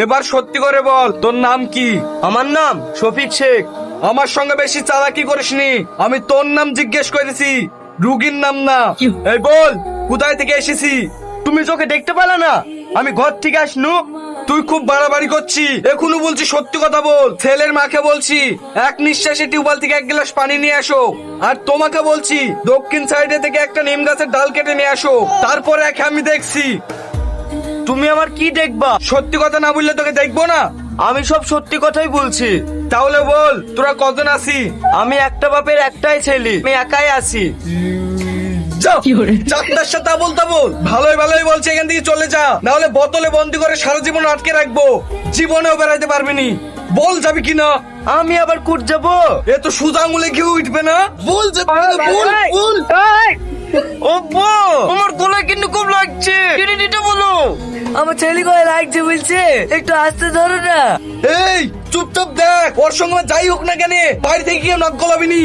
এবার সত্যি করে বল, তোর নাম কি? আমার নাম শফিক শেখ। আমার সঙ্গে বেশি চালাকি করিসনি। আমি তোর নাম জিজ্ঞেস করেছি, রুগীর নাম না। এই বল, কোথায় থেকে এসেছি? তুমি চোখে দেখতে পেলে না আমি ঘর থেকে আসনু? তুই খুব বাড়াবাড়ি করছি। এখনো বলছি সত্যি কথা বল। ছেলের মাকে বলছি এক নিঃশ্বাসে টিউবওয়েল থেকে এক গ্লাস পানি নিয়ে আসো, আর তোমাকে বলছি দক্ষিণ সাইডে থেকে একটা নিম গাছের ডাল কেটে নিয়ে আসো। তারপরে একে আমি দেখছি। তুমি আমার কি দেখবা? সত্যি কথা না বললে তোকে দেখবো না। আমি সব সত্যি কথাই বলছি। তাহলে বল, তোরা কজন আছি? আমি একটা বাপের একটাই ছেলে, আমি একাই আছি। যাও, চাকদার সাথে বলতে বল। ভালোই ভালোই বলছি, এখান থেকে চলে যা, না হলে বোতলে বন্দি করে সারা জীবন আটকে রাখবো। জীবনেও বেড়াইতে পারবি নি। বল যাবি কিনা? আমি আবার কুট যাবো? এ তো সুজা আঙুলে কেউ উঠবে না। বল যাবি কিনা, বল বল। ওপো, আমার গলায় কিন্তু খুব লাগছে। এটা বলো। আমার ছেলে গলায় লাগছে বলছে, একটু আস্তে ধরো না। এই চুপচাপ দেখ, ওর সঙ্গে যাই হোক না কেন, বাইরে থেকে কেউ নাক গলাবি নি।